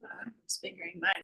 Just figuring mine.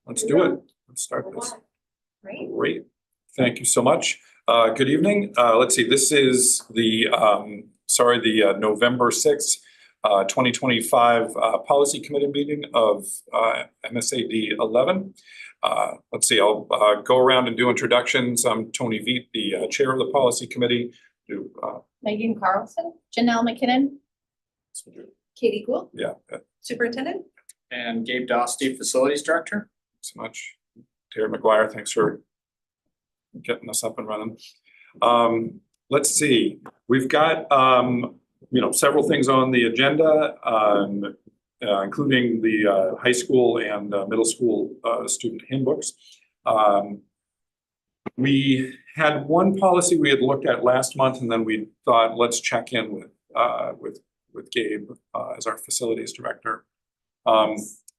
Let's do it. Let's start this. Great. Thank you so much. Good evening. Let's see, this is the, November 6th, 2025 Policy Committee meeting of MSAD11. Let's see, I'll go around and do introductions. I'm Tony Veet, the chair of the Policy Committee. Megan Carlson, Janelle McKinnon, Katie Gould, Yeah. Superintendent. And Gabe Dostey, Facilities Director. Thanks so much. Terry McGuire, thanks for getting us up and running. Let's see, we've got several things on the agenda, including the high school and middle school student handbooks. We had one policy we had looked at last month, and then we thought, let's check in with Gabe as our facilities director.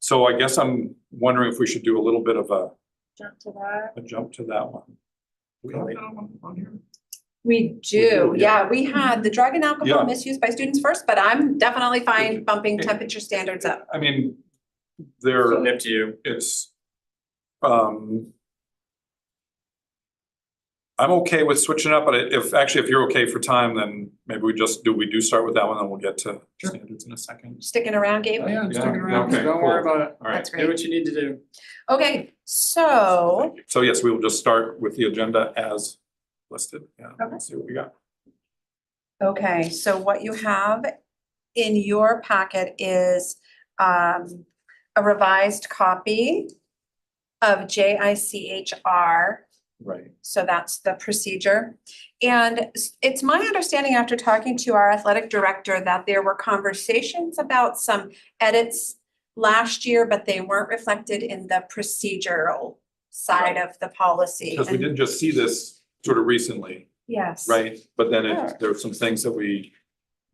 So I guess I'm wondering if we should do a little bit of a jump to that one. We have that one on here? We do, yeah. yeah. We had the drug and alcohol Yeah. misuse by students first, but I'm definitely fine bumping temperature standards up. I mean, there, Up to you. it's, I'm okay with switching up, but if you're okay for time, then maybe we do start with that one, and we'll get to standards in a second. Sticking around, Gabe? Oh, yeah, I'm Yeah, sticking around. okay, Don't cool. worry about it. All right. That's Do great. what you need to do. Okay, so, So yes, we will just start with the agenda as listed. Yeah, Okay. let's see what we got. okay, so what you have in your packet is a revised copy of JICHR Right. So that's the procedure. And it's my understanding after talking to our athletic director that there were conversations about some edits last year, but they weren't reflected in the procedural side of the policy. Because we didn't just see this sort of recently, Yes. right? But then Sure. there are some things that we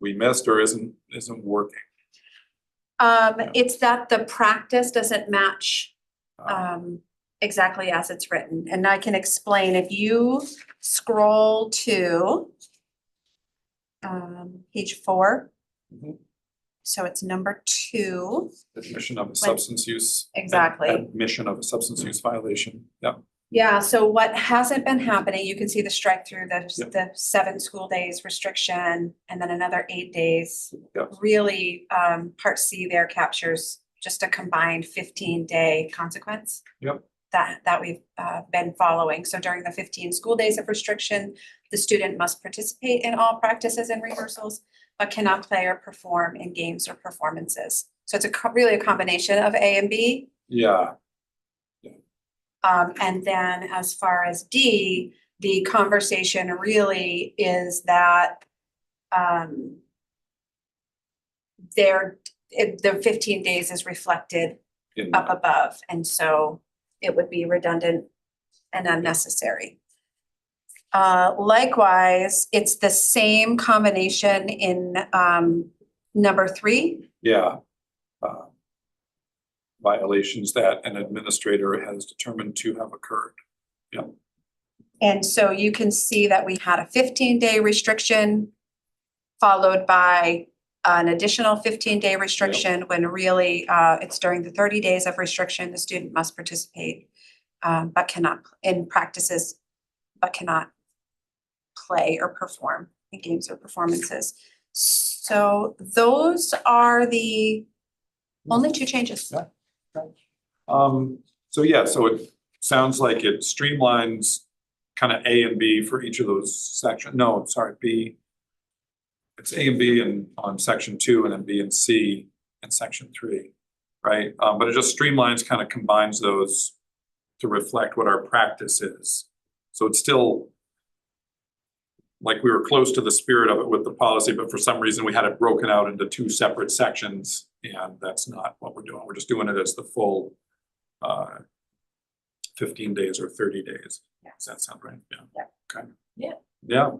missed or isn't working. It's that the practice doesn't match Uh, exactly as it's written. And I can explain, if you scroll to page 4. Mhm. So it's number 2. Admission of a substance use. Exactly. Admission of a substance use violation. Yeah. Yeah, so what hasn't been happening, you can see the strike through Yep. the 7 school days restriction and then another 8 days. Yep. Really, part C there captures just a combined 15-day consequence. Yep. That we've been following. So during the 15 school days of restriction, the student must participate in all practices and rehearsals, but cannot play or perform in games or performances. So it's really a combination of A and B. Yeah. And then as far as D, the conversation really is that the 15 days is reflected In up above, and so it would be redundant and unnecessary. Likewise, it's the same combination in number 3. yeah. Violations that an administrator has determined to have occurred. Yeah. And so you can see that we had a 15-day restriction followed by an additional 15-day restriction when really it's during the 30 days of restriction, the student must participate but cannot in practices, but cannot play or perform in games or performances. So those are the only 2 changes. Yeah. So yeah, so it sounds like it streamlines kind of A and B for each of those sections. No, sorry, B. It's A and B on section 2 and then B and C in section 3, right? But it just streamlines, kind of combines those to reflect what our practice is. So it's still like we were close to the spirit of it with the policy, but for some reason we had it broken out into 2 separate sections, and that's not what we're doing. We're just doing it as the full 15 days or 30 days. Yes. Does that sound right? Yeah. Yeah. Okay. Yeah. Yeah.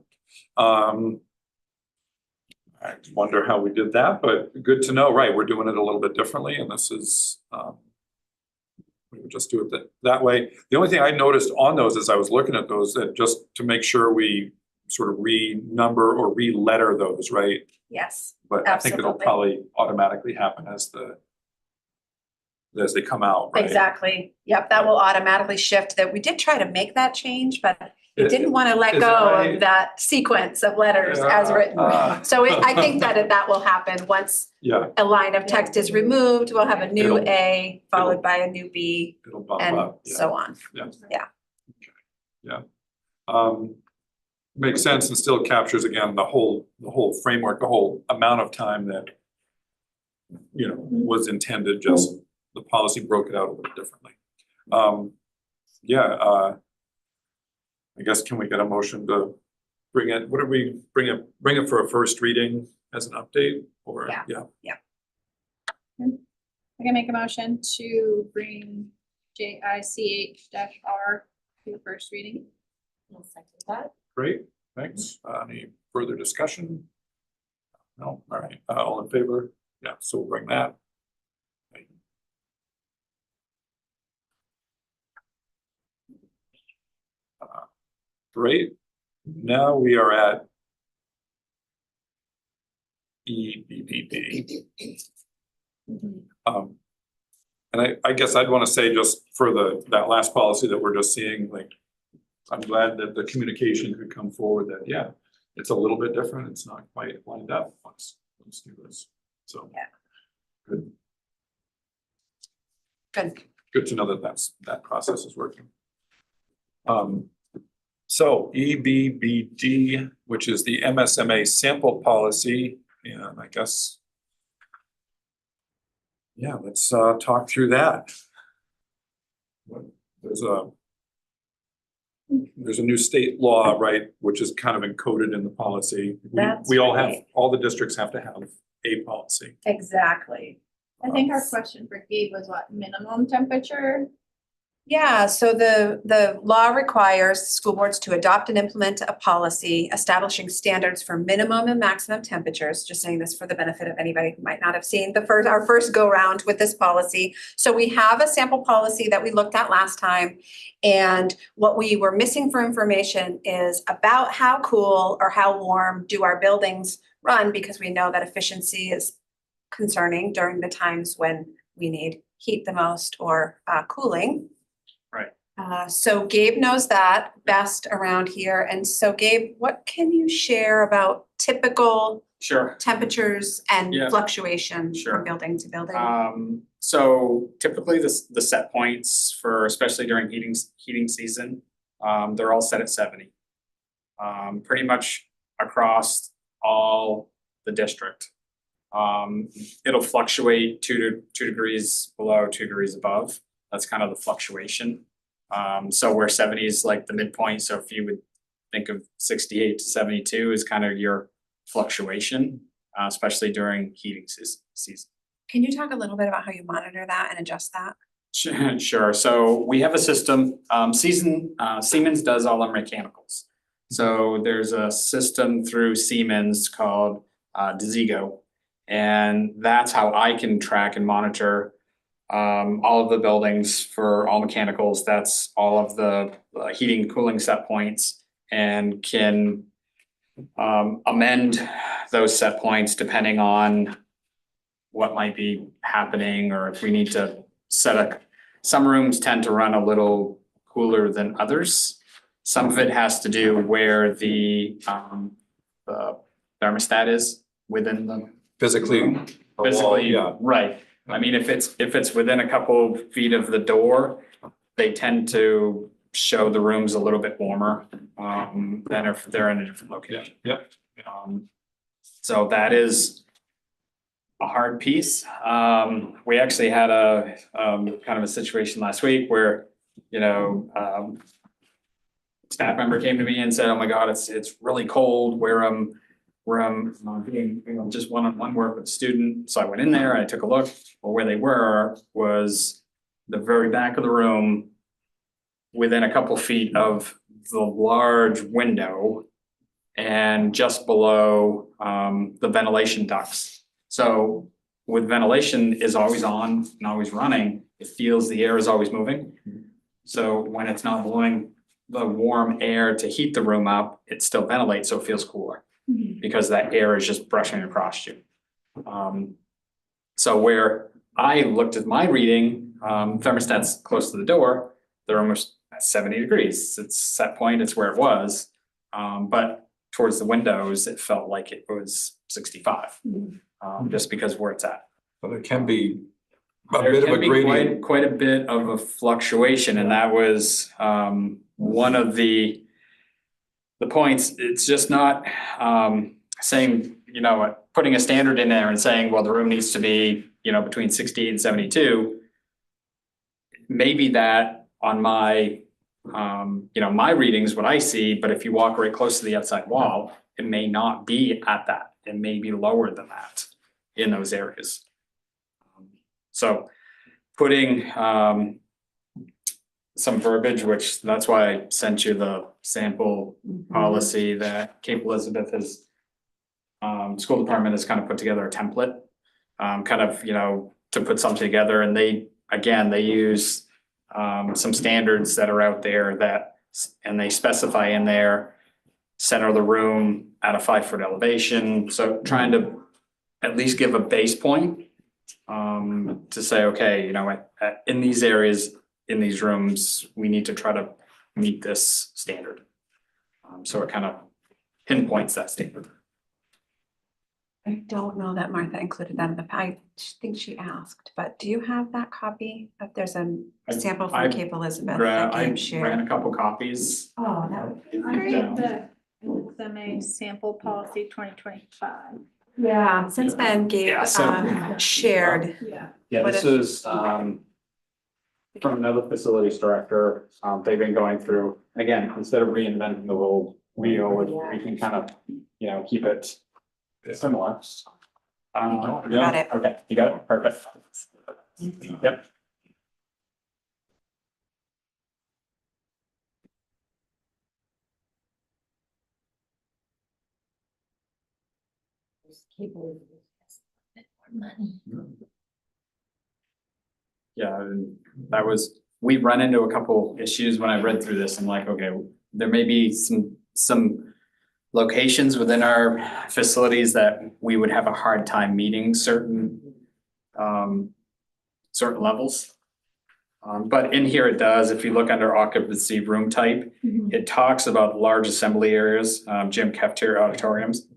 I wonder how we did that, but good to know, right? We're doing it a little bit differently, and this is, we would just do it that way. The only thing I noticed on those as I was looking at those, that just to make sure we sort of renumber or re-letter those, right? Yes. But I think it'll Absolutely. probably automatically happen as they come out, right? Exactly. Yep, that will automatically shift. That we did try to make that change, but it Is- didn't want to let is go that right? of that sequence of letters as written. So I think that will happen once Yeah, a line of text is removed. We'll have a new It'll- A it'll- followed by a new B it'll bump and up. Yeah. so on. Makes sense and still captures again the whole framework, the whole amount of time that was intended, just the policy broke it out a little differently. I guess can we get a motion to bring it, what did we bring it for a first reading as an update or? Yeah. I can make a motion to bring JICH-R to the first reading. I'll second that. Great, thanks. Any further discussion? No, all right, all in favor? Yeah, so we'll bring that. Great, now we are at EBBB. And I guess I'd want to say just for that last policy that we're just seeing, like, I'm glad that the communication could come forward that, yeah, it's a little bit different. It's not quite lined up. Let's do this. So. Yeah. Good. Good. Good to know that process is working. So EBBD, which is the MSMA sample policy, and I guess, yeah, let's talk through that. There's there's a new state law, right, which is kind of encoded in the policy. That's We all have, right. all the districts have to have a policy. Exactly. I think our question for Gabe was what, minimum temperature? Yeah, so the law requires school boards to adopt and implement a policy establishing standards for minimum and maximum temperatures. Just saying this for the benefit of anybody who might not have seen our first go round with this policy. So we have a sample policy that we looked at last time. And what we were missing for information is about how cool or how warm do our buildings run, because we know that efficiency is concerning during the times when we need heat the most or cooling. So Gabe knows that best around here. And so Gabe, what can you share about typical Sure. temperatures and Yeah. fluctuation Sure. from building to building? So typically the set points for, especially during heating season, they're all set at 70. Pretty much across all the district. It'll fluctuate 2 degrees below, 2 degrees above. That's kind of the fluctuation. So where 70 is like the midpoint, so if you would think of 68 to 72 is kind of your fluctuation, especially during heating season. Can you talk a little bit about how you monitor that and adjust that? Sure, so we have a system, Siemens does all our mechanicals. So there's a system through Siemens called Desigo. And that's how I can track and monitor all of the buildings for all mechanicals. That's all of the heating, cooling set points, and can amend those set points depending on what might be happening, or if we need to set up. Some rooms tend to run a little cooler than others. Some of it has to do where the thermostat is within the Physically. physically, Yeah. right. I mean, if it's within a couple feet of the door, they tend to show the rooms a little bit warmer than if they're in a different location. Yeah. So that is a hard piece. We actually had a kind of a situation last week where, staff member came to me and said, "Oh my God, it's really cold where I'm doing, just one-on-one work with a student." So I went in there, I took a look, well, where they were was the very back of the room, within a couple feet of the large window and just below the ventilation ducts. So with ventilation is always on and always running, it feels the air is always moving. So when it's not blowing the warm air to heat the room up, it still ventilates, so it feels cooler because that air is just brushing across you. So where I looked at my reading, thermostat's close to the door, they're almost at 70 degrees. It's set point, it's where it was. But towards the windows, it felt like it was 65, just because where it's at. But it can be a There bit of can a be gradient. quite a bit of a fluctuation, and that was one of the points. It's just not saying, putting a standard in there and saying, well, the room needs to be, between 68 and 72. Maybe that on my my readings, what I see, but if you walk right close to the outside wall, it may not be at that. It may be lower than that in those areas. So putting some verbiage, which that's why I sent you the sample policy that Cape Elizabeth has, school department has kind of put together a template, to put something together, and they use some standards that are out there and they specify in there center of the room at a 5-foot elevation. So trying to at least give a base point to say, okay, in these areas, in these rooms, we need to try to meet this standard. So it kind of pinpoints that standard. I don't know that Martha included that in the, I think she asked, but do you have that copy? If there's a sample from Cape Elizabeth that I Gabe ran shared. a couple copies. Oh, that would be I great. think the MSA sample policy 2025. Yeah, since then Gabe Yeah, so- shared. Yeah. Yeah, What this if- is from another facilities director. They've been going through again, instead of reinventing the wheel, we can kind of, keep it similar. Got it. Okay, you got it, perfect. Yep. Yeah, and that was, we run into a couple issues when I read through this. I'm like, okay, there may be some locations within our facilities that we would have a hard time meeting certain levels. But in here it does, if you look under occupancy room type, it talks about large assembly areas, gym, cafeteria, auditoriums.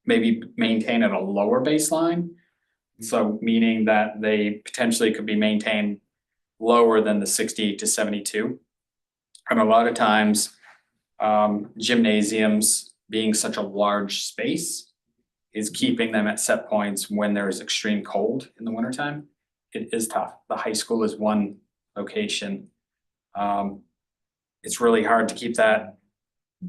Maybe maintain at a lower baseline. So meaning that they potentially could be maintained lower than the 68 to 72. And a lot of times, gymnasiums being such a large space is keeping them at set points when there is extreme cold in the wintertime. It is tough. The high school is one location. It's really hard to keep that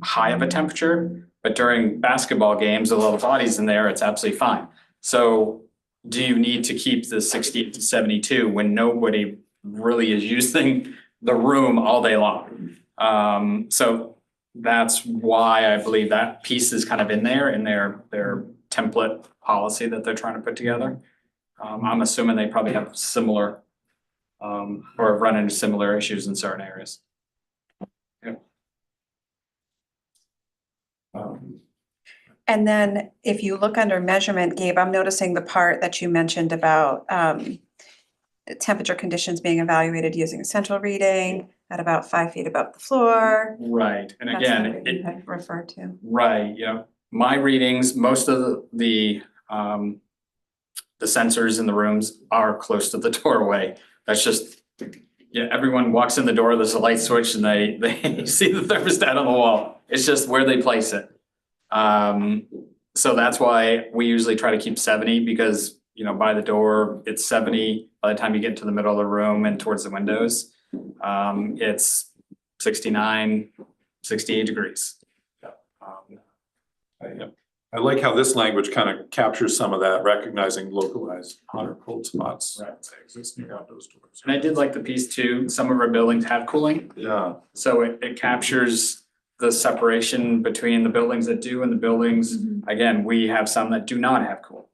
high of a temperature, but during basketball games, a lot of bodies in there, it's absolutely fine. So do you need to keep the 68 to 72 when nobody really is using the room all day long? So that's why I believe that piece is kind of in their template policy that they're trying to put together. I'm assuming they probably have similar or have run into similar issues in certain areas. And then if you look under measurement, Gabe, I'm noticing the part that you mentioned about temperature conditions being evaluated using a central reading at about 5 feet above the floor. Right, and That's again, what you had referred to. right, my readings, most of the sensors in the rooms are close to the doorway. That's just, everyone walks in the door, there's a light switch and they see the thermostat on the wall. It's just where they place it. So that's why we usually try to keep 70 because, by the door, it's 70. By the time you get to the middle of the room and towards the windows, it's 69, 68 degrees. I like how this language kind of captures some of that, recognizing localized hot or cold spots. Right. That exist near outdoors doors. And I did like the piece too, some of our buildings have cooling. Yeah. So it captures the separation between the buildings that do and the buildings, again, we have some that do not have cool.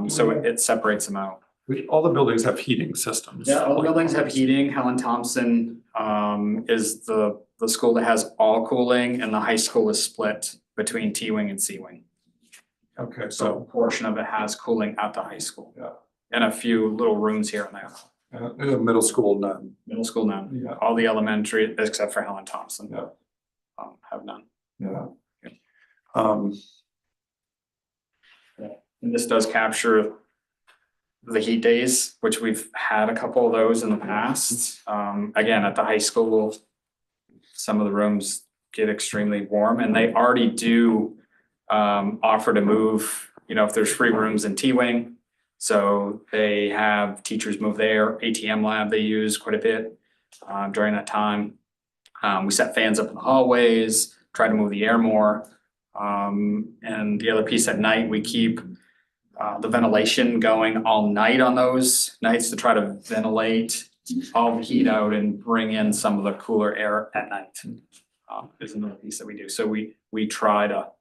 So it separates them out. All the buildings have heating systems. Yeah, all the buildings have heating. Helen Thompson is the school that has all cooling, and the high school is split between T wing and C wing. Okay, So a so portion of it has cooling at the high school. Yeah. And a few little rooms here and there. middle school, none. Middle school, none. Yeah. All the elementary, except for Helen Thompson. Yeah. Have none. Yeah. And this does capture the heat days, which we've had a couple of those in the past. Again, at the high school, some of the rooms get extremely warm and they already do offer to move, if there's free rooms in T wing. So they have teachers move there, ATM lab they use quite a bit during that time. We set fans up in the hallways, try to move the air more. And the other piece at night, we keep the ventilation going all night on those nights to try to ventilate all the heat out and bring in some of the cooler air at night. Is another piece that we do. So we try to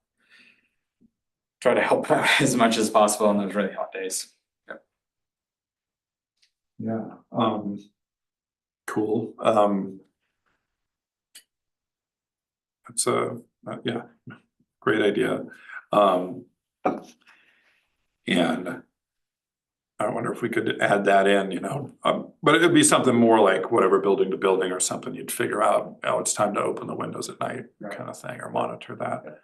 help out as much as possible on those really hot days. Yep. Yeah. Cool. That's great idea. And I wonder if we could add that in, but it'd be something more like whatever building to building or something you'd figure out, it's time to open the windows at night kind of thing, or monitor that.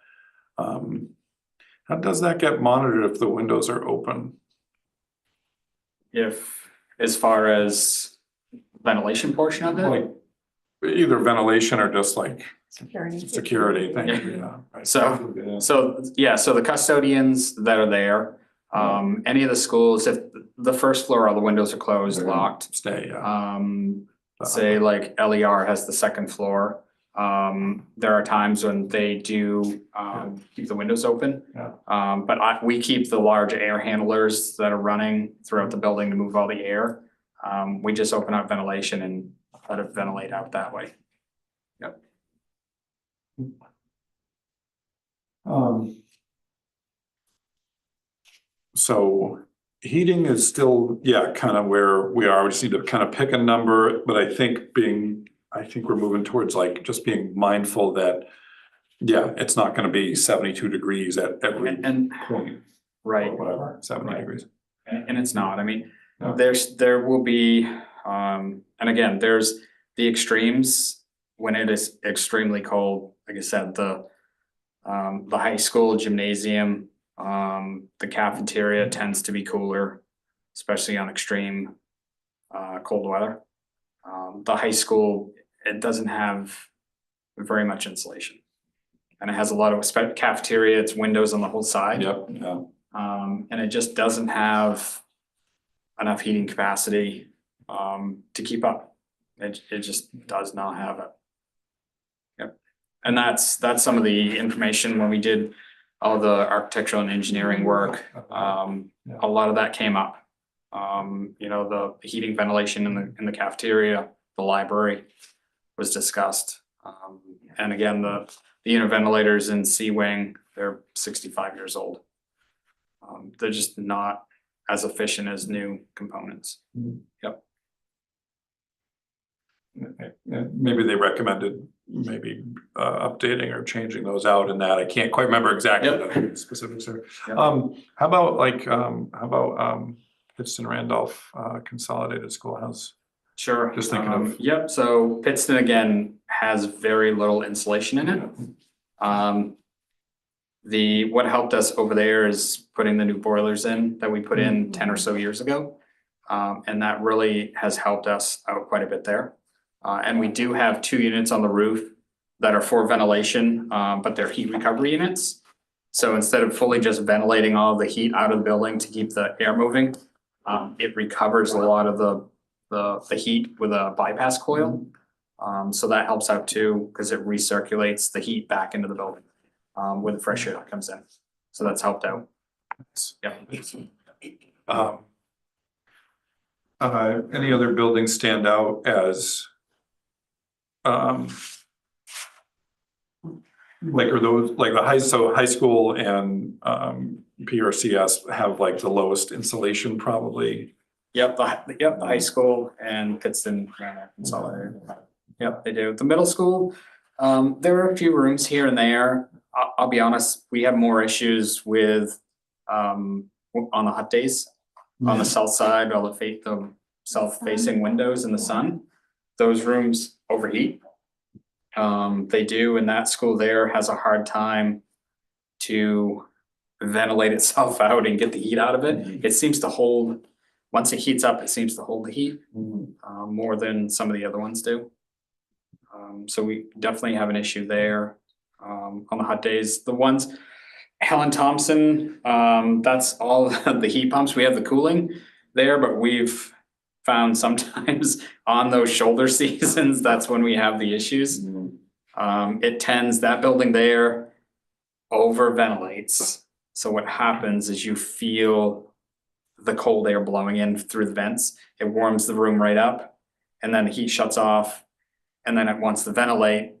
How does that get monitored if the windows are open? If, as far as ventilation portion of it? Like either ventilation or just like security thing, Yeah. Right. So the custodians that are there, any of the schools, if the first floor, all the windows are closed, locked. Stay, Say like LER has the second floor, There are times when they do keep the windows open. Yeah. But we keep the large air handlers that are running throughout the building to move all the air. We just open up ventilation and let it ventilate out that way. So heating is still, yeah, kind of where we are. We just need to kind of pick a number, but I think we're moving towards like just being mindful that, yeah, it's not gonna be 72 degrees at every And point right, or whatever, 70 Right. degrees. and it's not, I mean, No. there will be, and again, there's the extremes. When it is extremely cold, like I said, the high school gymnasium, the cafeteria tends to be cooler, especially on extreme cold weather. The high school, it doesn't have very much insulation. And it has a lot of cafeteria, it's windows on the whole side. Yep, yeah. And it just doesn't have enough heating capacity to keep up. It just does not have it. Yep. And that's some of the information when we did all the architectural and engineering work. A lot of that came up. You know, the heating, ventilation in the cafeteria, the library was discussed. And again, the unit ventilators in C wing, they're 65 years old. They're just not as efficient as new components. Yep. Maybe they recommended updating or changing those out in that. I can't quite remember exactly the specifics there. Yep. How about Pittston Randolph Consolidated Schoolhouse? Sure. Just thinking of- Yep, so Pittston again has very little insulation in it. What helped us over there is putting the new boilers in that we put in 10 or so years ago. And that really has helped us out quite a bit there. And we do have 2 units on the roof that are for ventilation, but they're heat recovery units. So instead of fully just ventilating all the heat out of the building to keep the air moving, it recovers a lot of the heat with a bypass coil. So that helps out too, because it recirculates the heat back into the building with the fresh air that comes in. So that's helped out. Yeah. Any other buildings stand out as like, are those like high school and PRCS have like the lowest insulation probably? Yep, the high school and Pittston Consolidated. Yep, they do. The middle school, there are a few rooms here and there. I'll be honest, we have more issues with on the hot days, on the south side, all the south-facing windows in the sun. Those rooms overheat. They do, and that school there has a hard time to ventilate itself out and get the heat out of it. It seems to hold, once it heats up, it seems to hold the heat more than some of the other ones do. So we definitely have an issue there on the hot days. The ones, Helen Thompson, that's all the heat pumps. We have the cooling there, but we've found sometimes on those shoulder seasons, that's when we have the issues. It tends, that building there over ventilates. So what happens is you feel the cold air blowing in through the vents. It warms the room right up, and then the heat shuts off. And then it wants to ventilate,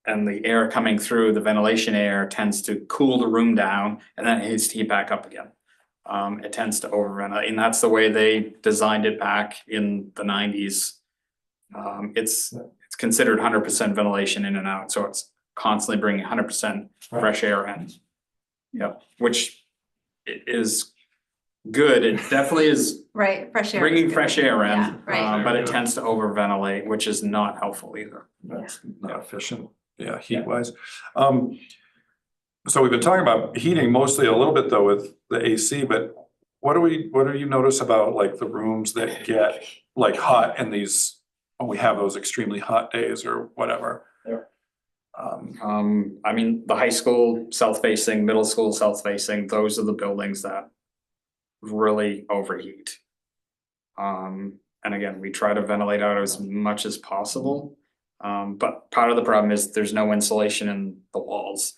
and the air coming through, the ventilation air tends to cool the room down, and then it needs to heat back up again. It tends to overventilate, and that's the way they designed it back in the 90s. It's considered 100% ventilation in and out, so it's constantly bringing 100% fresh air in. Yep, which is good. It definitely is Right, fresh air. bringing fresh air in, Yeah, right. but it tends to overventilate, which is not helpful either. That's not efficient, yeah, heat wise. So we've been talking about heating mostly a little bit though with the AC, but what do you notice about like the rooms that get like hot in these, when we have those extremely hot days or whatever? Yeah. I mean, the high school south-facing, middle school south-facing, those are the buildings that really overheat. And again, we try to ventilate out as much as possible. But part of the problem is there's no insulation in the walls.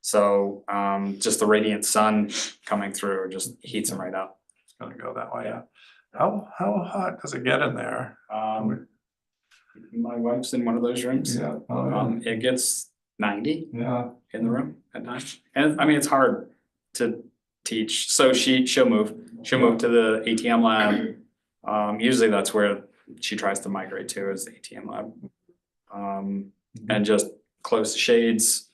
So just the radiant sun coming through just heats them right up. It's gonna go that way, yeah. How hot does it get in there? My wife's in one of those rooms. Yeah. It gets 90 Yeah. in the room at night. And I mean, it's hard to teach. So she'll move to the ATM lab. Usually that's where she tries to migrate to, is the ATM lab. And just close the shades.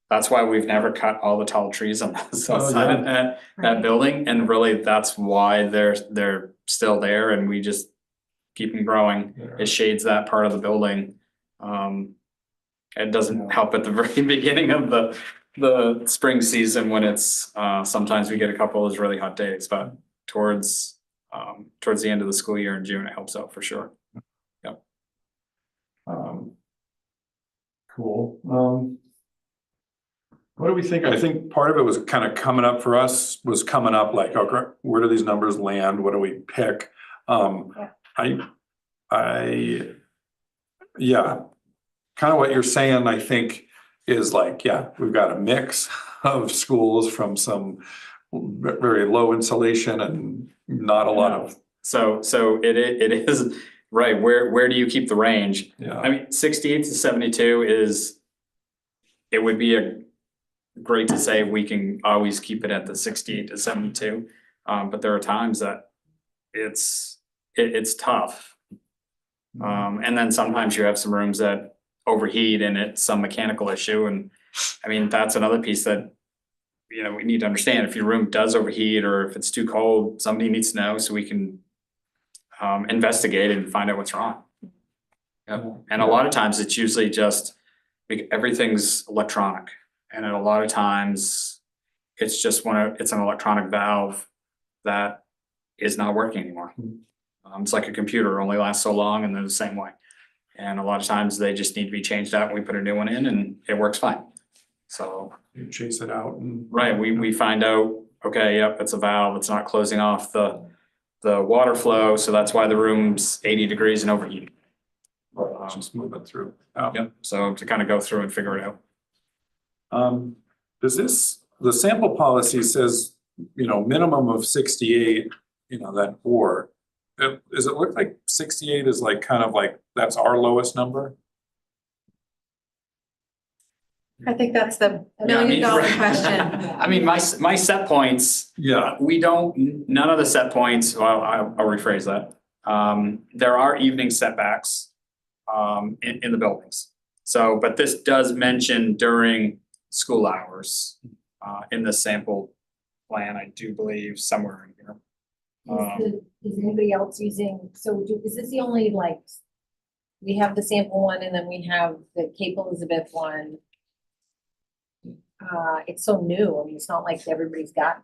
That's why we've never cut all the tall trees on the south side of that building. And really, that's why they're still there, and we just keep them growing. It shades that part of the building. It doesn't help at the very beginning of the spring season when it's sometimes we get a couple of those really hot days, but towards the end of the school year in June, it helps out for sure. Yep. Cool. What do we think? I think part of it was kind of coming up for us, like, okay, where do these numbers land? What do we pick? Yeah, kind of what you're saying, I think, is like, yeah, we've got a mix of schools from some very low insulation and not a lot of. So it is, right, where do you keep the range? Yeah. I mean, 68 to 72 it would be great to say we can always keep it at the 68 to 72. But there are times that it's tough. And then sometimes you have some rooms that overheat and it's some mechanical issue. And I mean, that's another piece that, you know, we need to understand. If your room does overheat or if it's too cold, somebody needs to know so we can investigate and find out what's wrong. Yep. And a lot of times it's usually just everything's electronic. And a lot of times it's just it's an electronic valve that is not working anymore. It's like a computer, only lasts so long and they're the same way. And a lot of times they just need to be changed out and we put a new one in and it works fine. So You chase it out and. right, we find out, okay, yep, it's a valve, it's not closing off the water flow, so that's why the room's 80 degrees and overheating. Just move it through. Yep, so to kind of go through and figure it out. The sample policy says, you know, minimum of 68, you know, that or. Does it look like 68 is like kind of like, that's our lowest number? I think that's the Yeah, I mean, $1 million right. question. I mean, my set points, Yeah. none of the set points, well, I'll rephrase that. There are evening setbacks in the buildings. So, but this does mention during school hours in the sample plan, I do believe, somewhere in here. Is anybody else using, is this the only, like, we have the sample one and then we have the Cape Elizabeth one? It's so new, I mean, it's not like everybody's got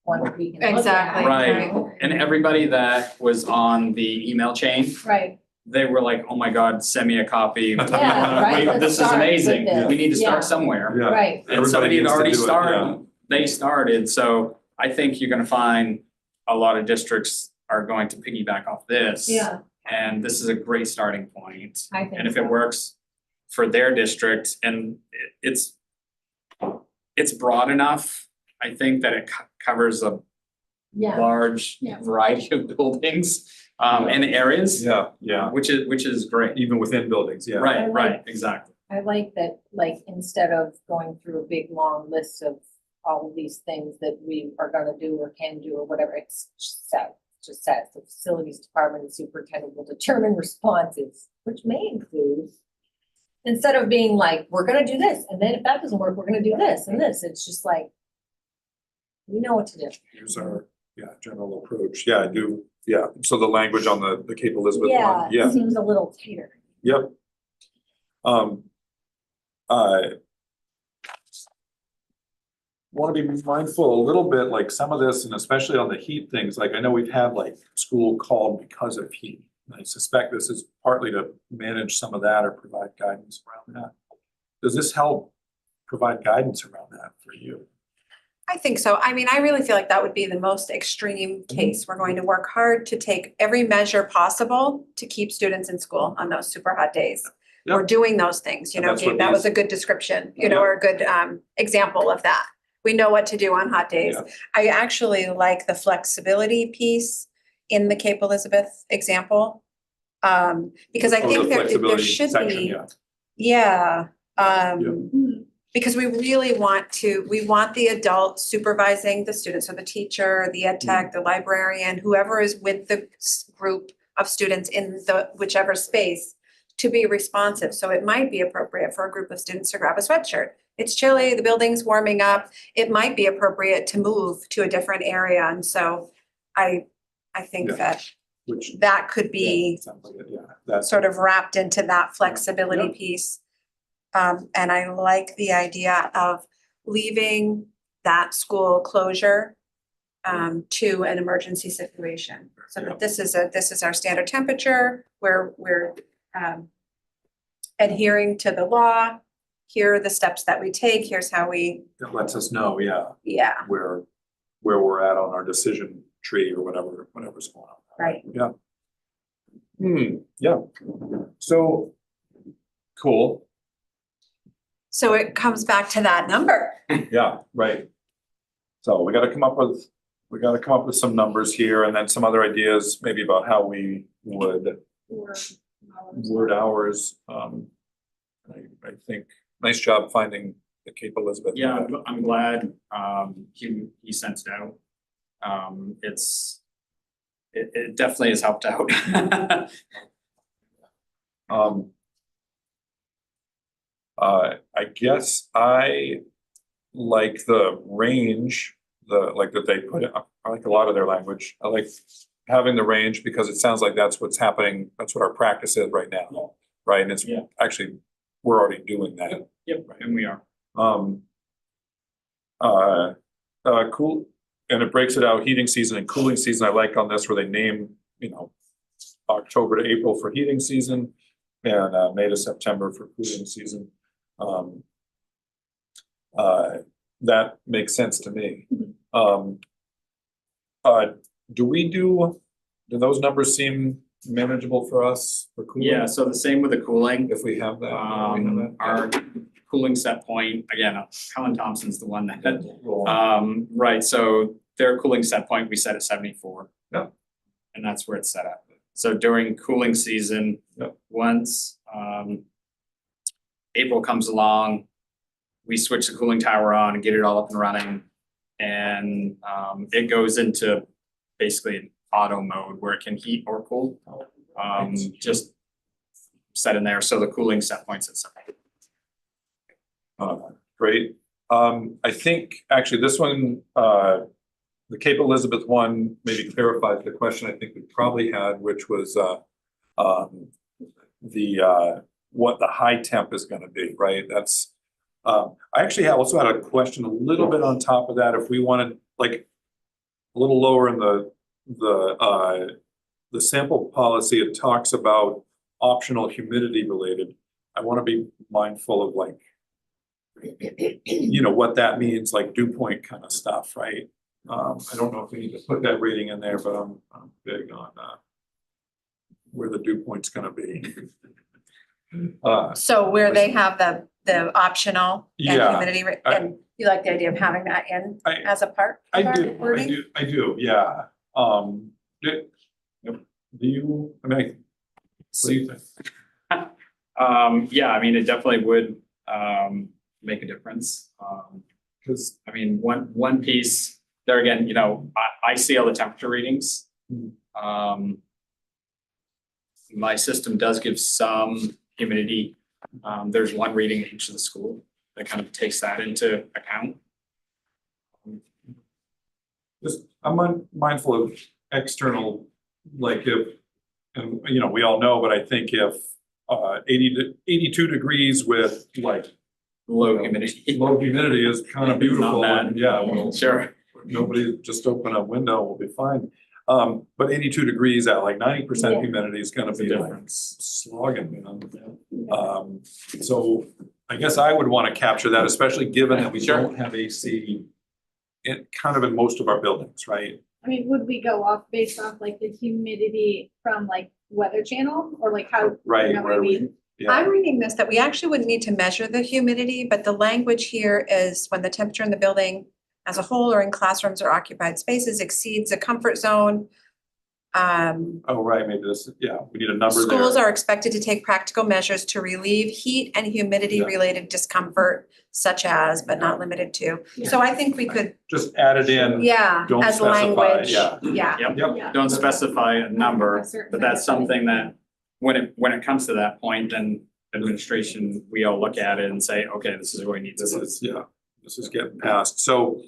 one that we can look at. Exactly. Right, and everybody that was on the email chain, Right, they were like, oh my God, send me a copy. Yeah, right, let's This is start with amazing, this. we need to Yeah. start somewhere. Yeah. right, And somebody had needs to already do it, started, they started, so I think you're gonna find a lot of districts are going to piggyback off this. yeah, And this is a great starting point. I think And if it so. works for their district and it's broad enough, I think that it covers a Yeah, large Yeah. variety of buildings and areas. Yeah. Which is great. Even within buildings, yeah. Right, exactly. I like that, like, instead of going through a big, long list of all of these things that we are gonna do or can do or whatever, it's just says the facilities department and superintendent will determine responses, which may include, instead of being like, we're gonna do this, and then if that doesn't work, we're gonna do this and this, it's just like, we know what to do. Here's our, general approach. Yeah, I do. Yeah. So the language on the Cape Elizabeth Yeah, one. Yeah. it seems a little tighter. Yep. I want to be mindful a little bit, like some of this, and especially on the heat things, like I know we've had like school called because of heat. And I suspect this is partly to manage some of that or provide guidance around that. Does this help provide guidance around that for you? I think so. I mean, I really feel like that would be the most extreme case. We're going to work hard to take every measure possible to keep students in school on those super hot days. we're Yep. doing those things, you And know, that's what Gabe, that was these- a good description, you know, Yep. or a good example of that. We know what to do on hot days. Yep. I actually like the flexibility piece in the Cape Elizabeth example. Because I Oh, the think there flexibility should section, be, yeah. because we really want the adult supervising the students, so the teacher, the ed tech, the librarian, whoever is with the group of students in the whichever space to be responsive. So it might be appropriate for a group of students to grab a sweatshirt. It's chilly, the building's warming up. It might be appropriate to move to a different area. And so I think Yeah. that Which. that could be Sounds like it, yeah, that's. sort of wrapped into that flexibility Yep. piece. And I like the idea of leaving that school closure to an emergency situation. So that this is our standard temperature, we're adhering to the law. Here are the steps that we take, here's how we, It lets us know, yeah, where we're at on our decision tree or whatever's going on. right. Yeah. Yeah. So, cool. So it comes back to that number. Yeah, right. So we gotta come up with some numbers here and then some other ideas maybe about how we would word ours. I think, nice job finding the Cape Elizabeth. Yeah, I'm glad, he sent it out. It definitely has helped out. I guess I like the range, like that they put it, I like a lot of their language. I like having the range because it sounds like that's what's happening, that's what our practice is right now, right? And it's Yeah. actually, we're already doing that. Yep, and we are. Cool, and it breaks it out, heating season and cooling season, I like on this where they name, October to April for heating season and May to September for cooling season. That makes sense to me. Do those numbers seem manageable for us for cooling? Yeah, so the same with the cooling. If we have that. Our cooling set point, again, Helen Thompson's the one that, Roll on. right, so their cooling set point, we set at 74. Yep. And that's where it's set at. So during cooling season, Yep. once April comes along, we switch the cooling tower on and get it all up and running. And it goes into basically an auto mode where it can heat or cool. Just set in there, so the cooling set points itself. Great. I think actually this one, the Cape Elizabeth one maybe clarifies the question I think we probably had, which was what the high temp is gonna be, right? That's, I actually also had a question a little bit on top of that, if we wanted like a little lower in the sample policy, it talks about optional humidity related. I wanna be mindful of like, what that means, like dew point kind of stuff, right? I don't know if we need to put that rating in there, but I'm big on where the dew point's gonna be. So where they have the optional and Yeah, humidity, and you like the idea of having that in as a part I of our do, wording? yeah. Do you, I mean, what do you think? Yeah, I mean, it definitely would make a difference. Cause I mean, one piece there again, I see all the temperature readings. My system does give some humidity. There's one reading in each of the school that kind of takes that into account. Just, I'm mindful of external, like if, and we all know, but I think if 82 degrees with like Low humidity. low humidity is kind of beautiful, Not bad. and yeah, well, Sure. nobody just open a window, we'll be fine. But 82 degrees at like 90% Yeah. humidity is gonna It's a be like difference. slogging, so I guess I would wanna capture that, especially given that we Sure. don't have AC in most of our buildings, right? I mean, would we go off based off like the humidity from like Weather Channel or like how? Right, you know what I where we, mean? Yeah, I'm reading this, that we actually wouldn't need to measure the humidity, but the language here is when the temperature in the building as a whole or in classrooms or occupied spaces exceeds a comfort zone. oh, right, maybe this, yeah, we need a number there. Schools are expected to take practical measures to relieve heat and humidity Yeah. related discomfort such as, but not limited to. So I think we could, Just add it in. yeah, Don't as specify, language, yeah. yeah. Yep, Don't specify a number, A certain but that's number. something that when it comes to that point, then administration, we all look at it and say, okay, this is where we need to. this is getting passed, so.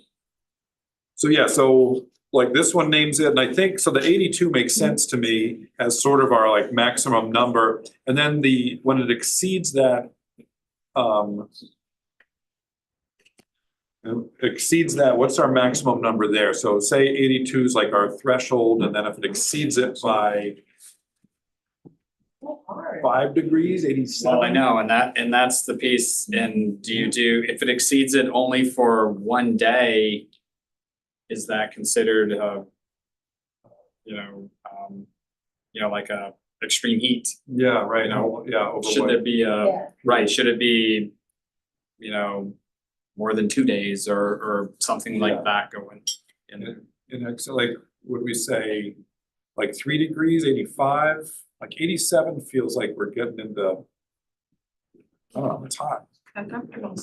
So, yeah, so like this one names it, and I think, so the 82 makes sense to me as sort of our like maximum number. And then when it exceeds that, what's our maximum number there? So say 82 is like our threshold, and then if it exceeds it by So hard. 5 degrees, 87. Well, I know, and that's the piece, and if it exceeds it only for one day, is that considered like a extreme heat? Yeah, right, no, yeah, over Should there what- be Yeah. right, should it be, more than 2 days or something Yeah. like that going in? And it's like, would we say like 3 degrees, 85? Like 87 feels like we're getting into, I don't know, it's hot. Uncomfortable.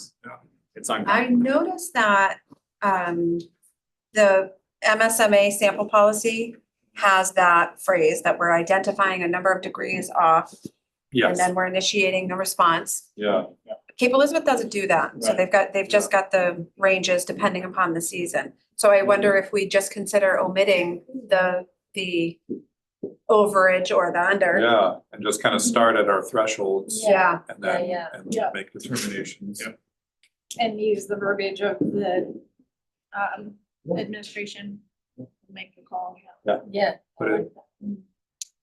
It's I uncomfortable. noticed that the MSMA sample policy has that phrase that we're identifying a number of degrees off and Yes, then we're initiating a response. yeah, Cape Elizabeth doesn't do that, so Right. they've just got the ranges depending upon the season. So I wonder if we just consider omitting the overage or the under. yeah, and just kind of start at our thresholds Yeah, and then, Yeah, and yeah. make determinations. Yep. And use the verbiage of the administration, to make the call. Yeah. Put it,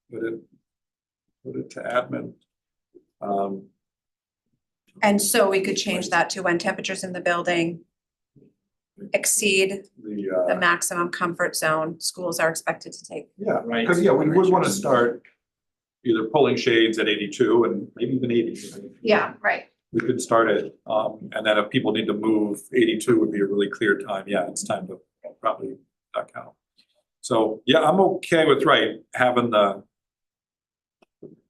put it to admin. and so we could change that to when temperatures in the building exceed the The, maximum comfort zone, schools are expected to take. yeah, Right. because, yeah, we would want to start either pulling shades at 82 and maybe even 80. Yeah, right. We could start it, and then if people need to move, 82 would be a really clear time. Yeah, it's time to probably duck out. So, yeah, I'm okay with, having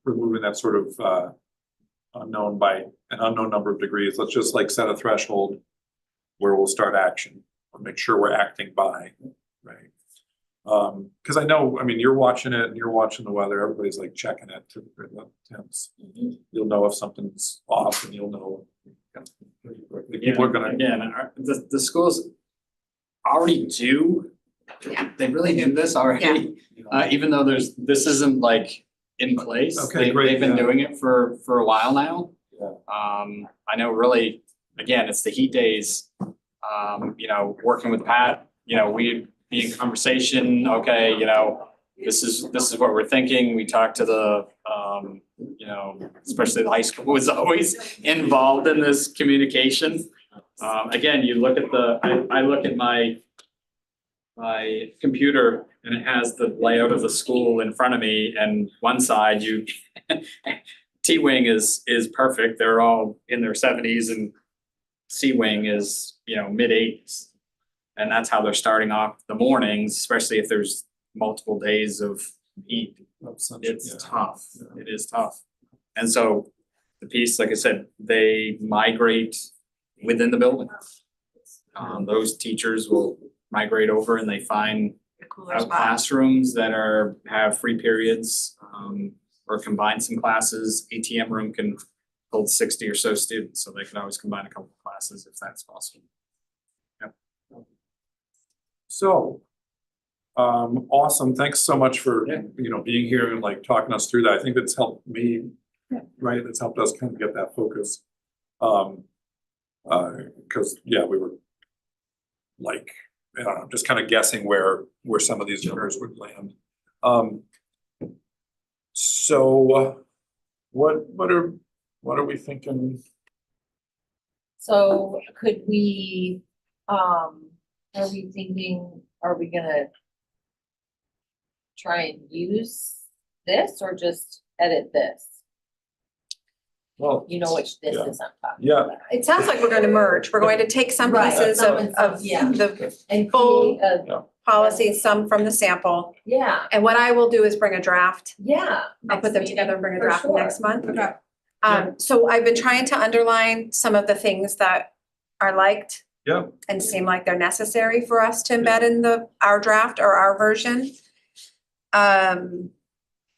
removing that sort of unknown by an unknown number of degrees. Let's just like set a threshold where we'll start action or make sure we're acting by, right? Because I know, I mean, you're watching it and you're watching the weather, everybody's like checking it to the temps. You'll know if something's off and you'll know. The people are gonna, Again, the schools already do, they really do this already. Even though this isn't like in place. Okay, great, They've been yeah. doing it for a while now. Yeah. I know really, again, it's the heat days. Working with Pat, we'd be in conversation, okay, this is what we're thinking. We talked to the, especially the high school was always involved in this communication. Again, you look at I look at my computer and it has the layout of the school in front of me, and one side T-wing is perfect. They're all in their 70s and C-wing is, mid-80s. And that's how they're starting off the mornings, especially if there's multiple days of heat. It's tough. It is tough. And so the piece, like I said, they migrate within the building. Those teachers will migrate over and they find The cooler out spot. classrooms that have free periods, or combine some classes. ATM room can hold 60 or so students, so they can always combine a couple of classes if that's possible. So, awesome, thanks so much for, Yeah. being here and like talking us through that. I think that's helped me, right? That's helped us kind of get that focus. Because, yeah, we were like, just kind of guessing where some of these numbers would land. So, what are we thinking? So could we, are we thinking, are we gonna try and use this or just edit this? Well, you know which this Yeah. is I'm talking Yeah. about. It sounds like we're gonna merge. We're going to take some Right, pieces some of and some, yeah. the And full create a, policy, some from the sample. yeah, And what I will do is bring a draft. yeah. I'll put them together and bring a For draft sure. next month. Okay. So I've been trying to underline some of the things that are liked Yeah, and seem like they're necessary for us to embed in our draft or our version.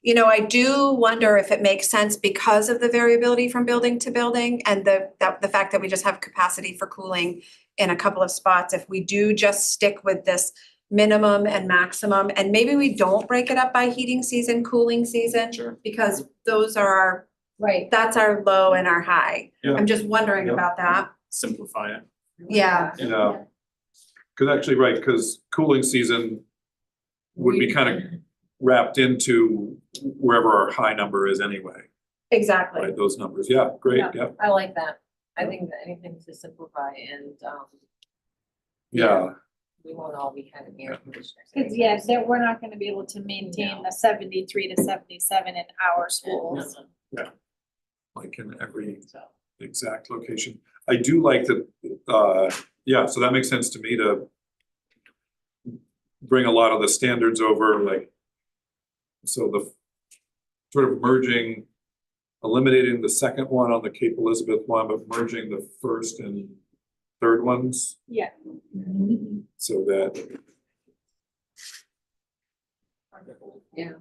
You know, I do wonder if it makes sense because of the variability from building to building and the fact that we just have capacity for cooling in a couple of spots, if we do just stick with this minimum and maximum, and maybe we don't break it up by heating season, cooling season, Sure. because those are Right. that's our low and our high. Yeah. I'm just wondering Yeah. about that. Simplify it. Yeah. yeah. Cause actually, right, cause cooling season would be kind of wrapped into wherever our high number is anyway, Exactly. right? Those numbers. Yeah, great, yeah. I like that. I think that anything to simplify and, Yeah, we won't all be having air conditioners. Cause yeah, that we're not gonna be able to maintain the 73 to 77 in our schools. like in every exact location. I do like that, yeah, so that makes sense to me to bring a lot of the standards over, like, so the sort of merging, eliminating the second one on the Cape Elizabeth one, but merging the first and third ones Yeah, so that. Yeah.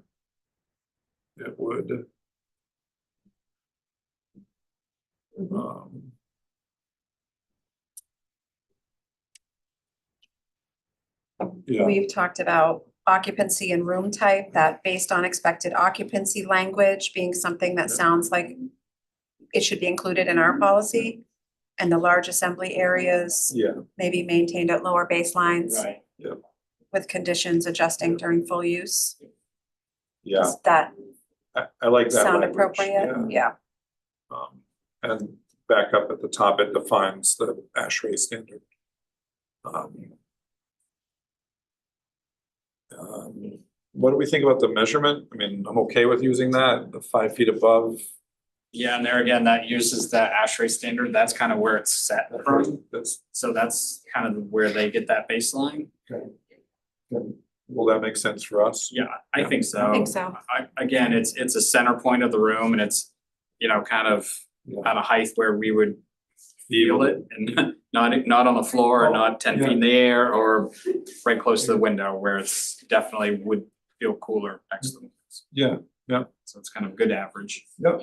It would. Yeah, We've talked about occupancy and room type, that based on expected occupancy language being something that sounds like it should be included in our policy. And the large assembly areas yeah, may be maintained at lower baselines Right. with conditions adjusting during full use. yeah, Does that I like that sound language, appropriate? Yeah. And back up at the top, it defines the ASHRAE standard. What do we think about the measurement? I mean, I'm okay with using that, the 5 feet above. Yeah, and there again, that uses the ASHRAE standard. That's kind of where it's set from. That's, So that's kind of where they get that baseline. will that make sense for us? Yeah, I think so. I think so. Again, it's a center point of the room and it's, you know, kind of Yeah. at a height where we would feel it and not on the floor or not 10 feet in the air or right close to the window where it's definitely would feel cooler next to the windows. Yeah, So it's kind of good average. yep.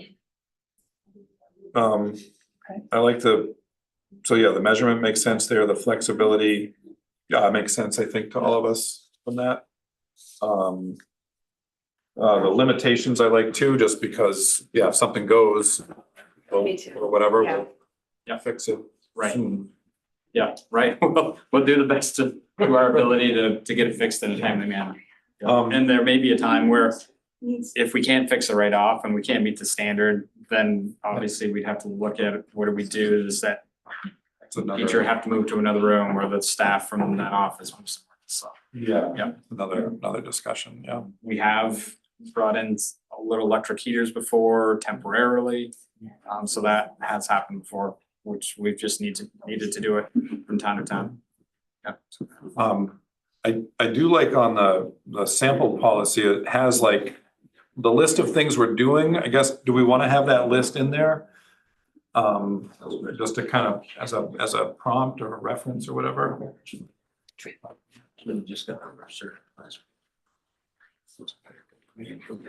I like so yeah, the measurement makes sense there, the flexibility, yeah, it makes sense, I think, to all of us from that. The limitations I like too, just because, yeah, if something goes, Me too. or whatever, Yeah. we'll fix it. Right. soon. Yeah, right. We'll do the best to our ability to get it fixed in a timely manner. And there may be a time where if we can't fix it right off and we can't meet the standard, then obviously we'd have to look at what do we do? Does that It's another. teacher have to move to another room or the staff from that office moves somewhere? So Yeah. Yeah. Another discussion, yeah. we have brought in a little electric heaters before temporarily. So that has happened before, which we've just needed to do it from time to time. I do like on the sample policy, it has like the list of things we're doing, I guess, do we wanna have that list in there? Just to kind of, as a prompt or a reference or whatever.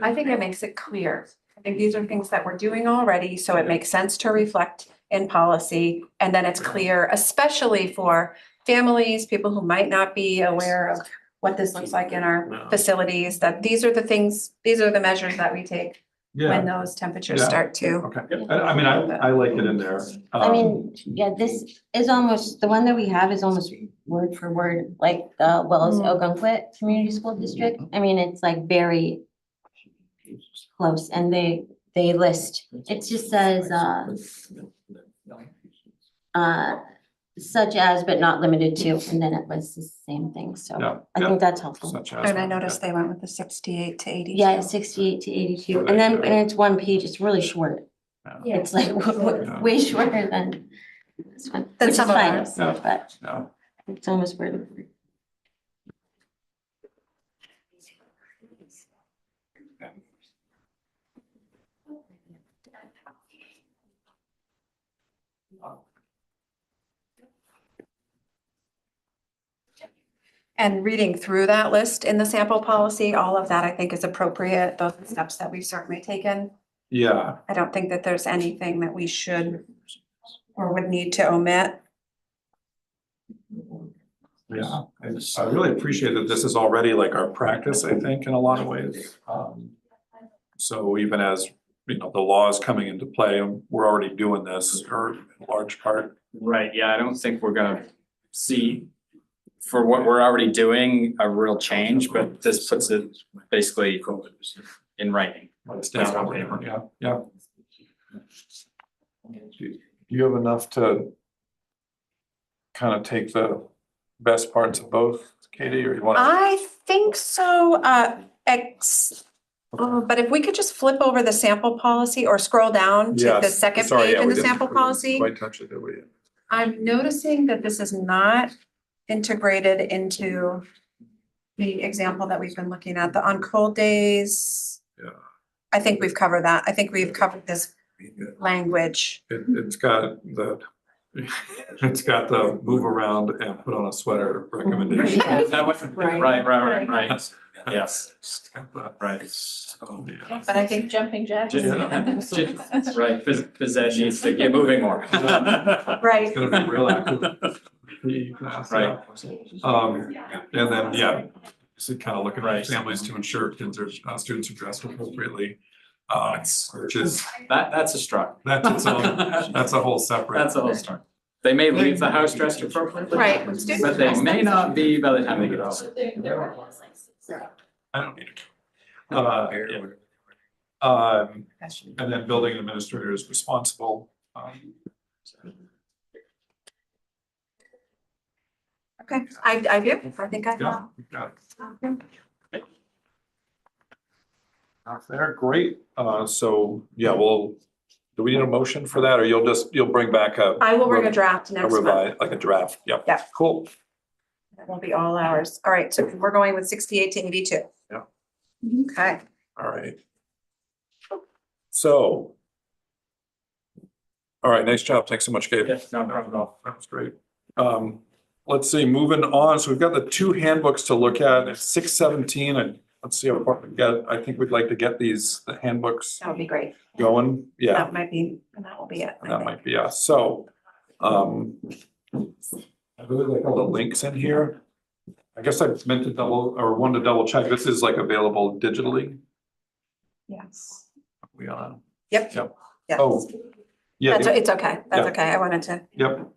I think it makes it clear. I think these are things that we're doing already, so it makes sense to reflect in policy. And then it's clear, especially for families, people who might not be aware of what this looks like in our facilities, that these are the things, these are the measures that we take when those temperatures Yeah. start to. Okay, I mean, I like it in there. I mean, yeah, this is almost, the one that we have is almost word for word, like the Wells Ogunquit Community School District. I mean, it's like very close and they list, it just says, such as, but not limited to, and then it lists the same thing, Yeah, so I think that's helpful. such as. And I noticed they went with the 68 to 80. Yeah, 68 to 82, and then, and it's one page, it's really short. Yeah. It's like way shorter than this one, Than which is some of fine, ours. but Yeah. it's almost word for word. And reading through that list in the sample policy, all of that I think is appropriate, those are steps that we've certainly taken. Yeah, I don't think that there's anything that we should or would need to omit. yeah. I really appreciate that this is already like our practice, I think, in a lot of ways. So even as, you know, the law is coming into play, we're already doing this, or in large part. Right, yeah, I don't think we're gonna see, for what we're already doing, a real change, but this puts it basically in writing. It's down on paper, yeah, yeah. Do you have enough to kind of take the best parts of both, Katie, or you want? I think so, but if we could just flip over the sample policy or scroll down to the Yes, second sorry, page yeah, in we the didn't- sample we didn't policy. Quite touch it, did we? I'm noticing that this is not integrated into the example that we've been looking at, the on cold days. Yeah. I think we've covered that. I think we've covered this language. It's got the, it's got the move around and put on a sweater recommendation. Is that what- Right. Right, yes, right. Oh, yeah. But I think, Jumping jacks. Right, phys ed needs to get moving more. right, It's gonna be real active. PE class, yeah. And then, yeah, so kind of looking at Right. families to ensure kids are, students are dressed appropriately. Which is, That's a struggle. that's its own, that's a whole separate. That's a whole story. They may leave the house dressed appropriately. right. But they may not be by the time they get home. I don't need it. Yeah. And then building administrator is responsible. Okay, I do. I think I Yeah, have. got it. Off there, great. So, yeah, well, do we need a motion for that, or you'll bring back a? I will bring a draft A next month. revise, like a draft, yep. Yeah. Cool. That will be all ours. All right, so we're going with 68 to 82. Yeah. Okay. All right. So. All right, nice job. Thanks so much, Gabe. Yes, no problem at all. That was great. Let's see, moving on. So we've got the two handbooks to look at. It's 617, and let's see how far we get. I think we'd like to get the handbooks That would be great. going. Yeah, That will be it. I that think. might be us. So, I really like all the links in here. I guess I meant to wanted to double check. This is like available digitally. Yes. We are. Yep. Yep. Yes. Oh, yeah, It's okay. That's Yeah. okay. I wanted to. yep.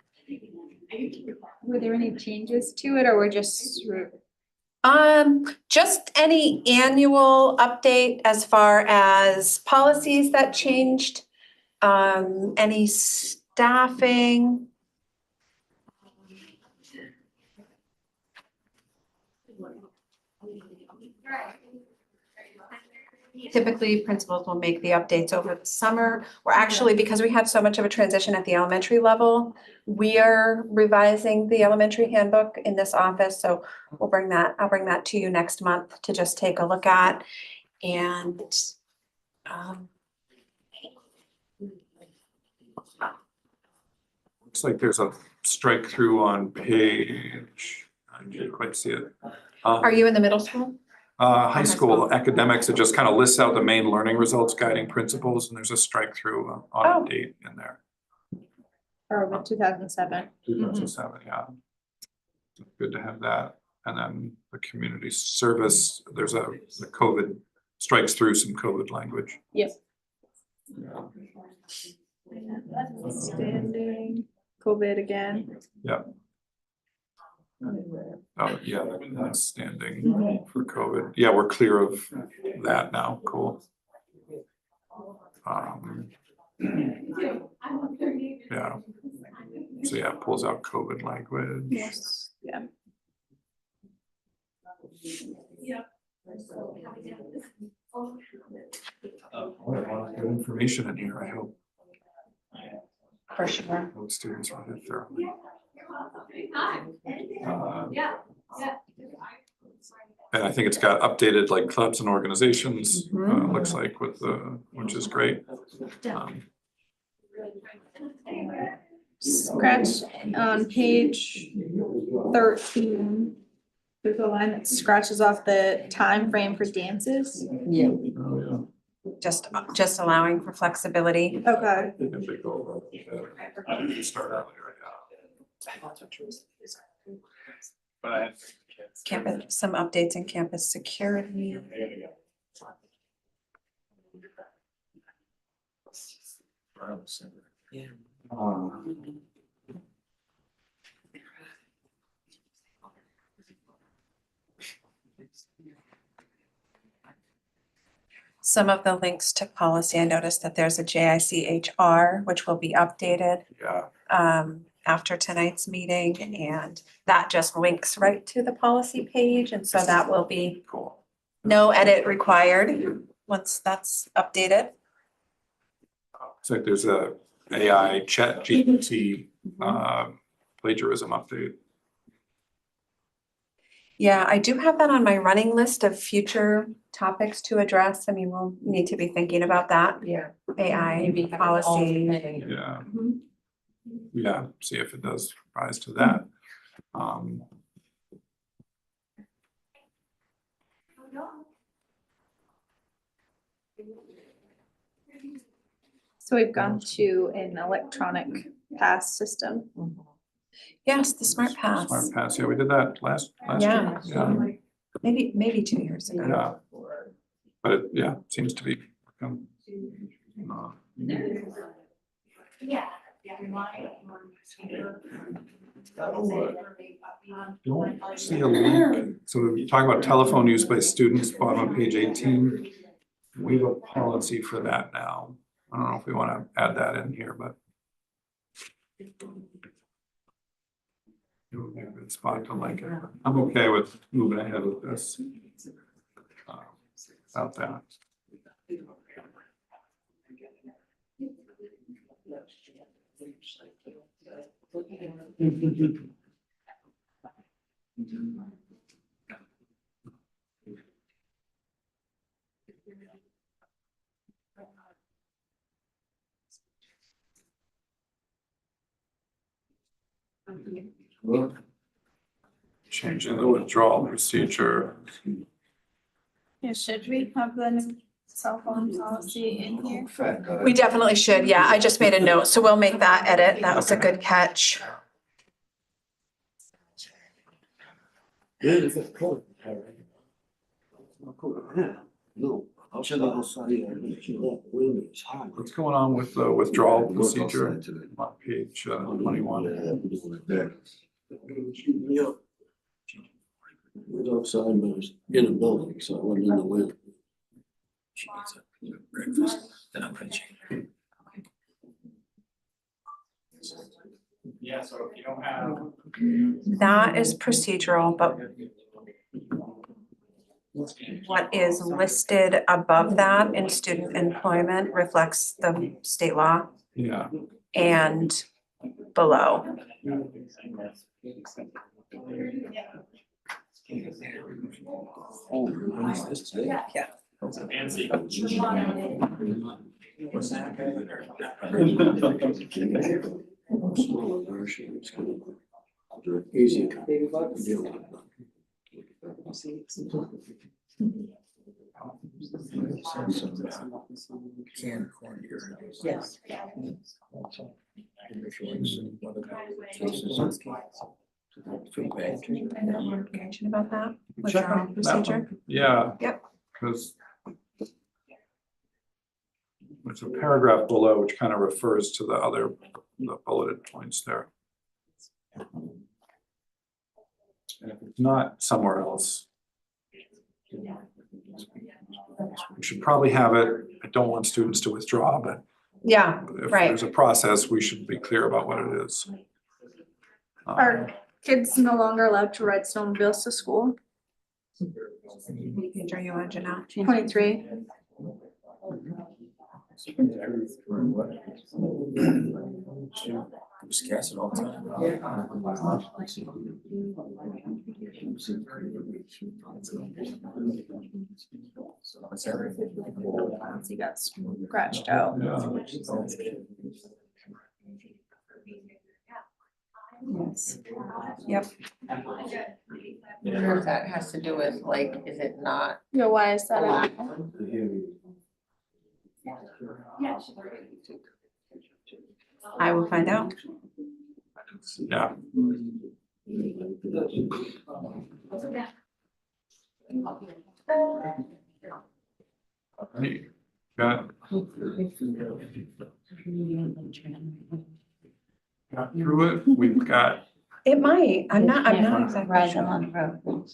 Were there any changes to it or we're just? Just any annual update as far as policies that changed, any staffing. Typically, principals will make the updates over the summer. We're actually, because we had so much of a transition at the elementary level, we are revising the elementary handbook in this office, so I'll bring that to you next month to just take a look at. And Looks like there's a strike through on page, I didn't quite see it. are you in the middle school? High school academics, it just kind of lists out the main learning results guiding principles, and there's a strike through on Oh. a date in there. Or with 2007. 2007, yeah. Good to have that. And then the community service, there's the COVID strikes through some COVID language. Yep. Yeah. Standing, COVID again. Oh, yeah, that's standing for COVID. Yeah, we're clear of that now. Cool. Yeah. So yeah, it pulls out COVID language. Yes, yeah. Good information in here, I hope. For sure. Most students read it thoroughly. And I think it's got updated like clubs and organizations, looks like with the, which is great. Scratch on page 13. There's a line that scratches off the time frame for dances. Oh, Just allowing for flexibility. Okay. yeah. If they go over, start earlier, but I. Campus, some updates in campus security. Some of the links to policy, I noticed that there's a JICHR, which will be updated Yeah, after tonight's meeting, and that just links right to the policy page, and so that will be cool. no edit required once that's updated. It's like there's a AI chat GPT plagiarism update. Yeah, I do have that on my running list of future topics to address. I mean, we'll need to be thinking about that. Yeah. AI Maybe have an policy. alternate. Yeah. Mhm. Yeah, see if it does rise to that. So we've gone to an electronic pass system. Yes, the Smart Pass, Smart Pass, yeah, we did that last Yeah. year. maybe 2 years ago. Yeah. But it, yeah, seems to be. Don't see a link. So we talk about telephone use by students, bottom of page 18. We have a policy for that now. I don't know if we want to add that in here, but. It would be a good spot to link it. I'm okay with moving ahead with this. About that. Changing the withdrawal procedure. Yeah, should we have the cell phone policy in here? We definitely should, yeah, I just made a note, so we'll make that edit. That was a good catch. What's going on with the withdrawal procedure on page 21? It was outside, but it was in a building, so it wasn't in the wind. Yeah, so if you don't have. That is procedural, but what is listed above that in student employment reflects the state law Yeah. and below. Oh, what is this today? Yeah. Smaller version, it's gonna be easy to deal with. Can corn here. Yes. Information about that Check withdrawal on that procedure. one. Yeah. Yep. Because. There's a paragraph below which kind of refers to the other, the bulleted points there. And if it's not somewhere else. We should probably have it. I don't want students to withdraw, but Yeah, if right. there's a process, we should be clear about what it is. Are kids no longer allowed to ride snowmobiles to school? What page are you on, Janelle? 23. Just cast it all the time. He got scratched out. Yep. I wonder if that has to do with like, is it not Yeah, why is that? allowed? I will find out. Yeah. Hey, got through it, we've got, It might, I'm not Can't exactly Ride them sure. on the road.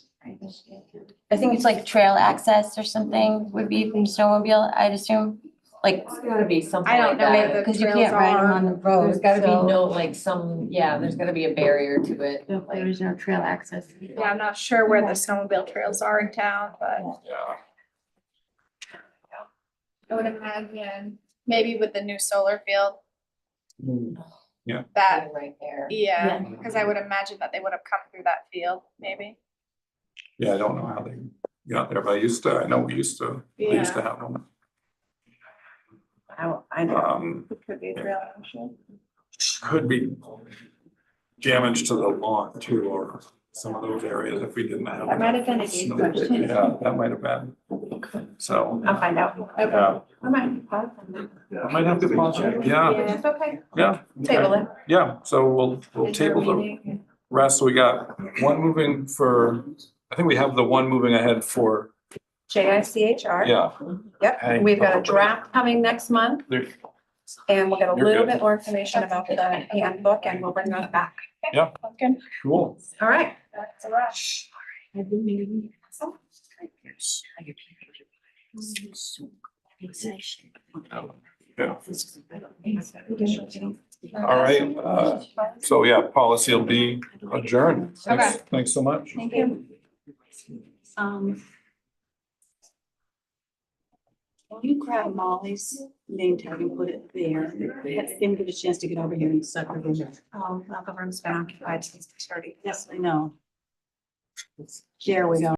I think it's like trail access or something would be from snowmobile, I'd assume, like, It's gotta be something I don't like know where that. the because you trails can't ride them are. on the road. There's gotta be so no, like, there's gotta be a barrier to it. There Like, is no trail access. Yeah, I'm not sure where the snowmobile trails are in town, but yeah, I would imagine maybe with the new solar field that, right there. yeah, because I would imagine that they would have come through that field, maybe. yeah, I don't know how they got there, but I know we used to have them. I know. It could be a trail issue. Could be damage to the lawn too, or some of those areas if we didn't have. That might have been a snow. good question. Yeah, that might have been. So, I'll find out. yeah, I might. I might have to pause it, yeah, It's okay. yeah. Table it. Yeah, so we'll table the rest. We got one moving for, I think we have the one moving ahead for, JICHR. yeah. Yep, Hey. we've got a draft coming next month There- and we'll get a You're little good. bit more information about the handbook and we'll bring that back. Pumpkin. Cool. All right. That's a rush. Yeah. All right, so yeah, policy will be adjourned. Thanks- Thanks so much. Thank you. You grab Molly's name tag and put it there. Didn't get a chance to get over here and suck her in. Oh, well, the room's been occupied since 6:30. Yes, I know. There we go.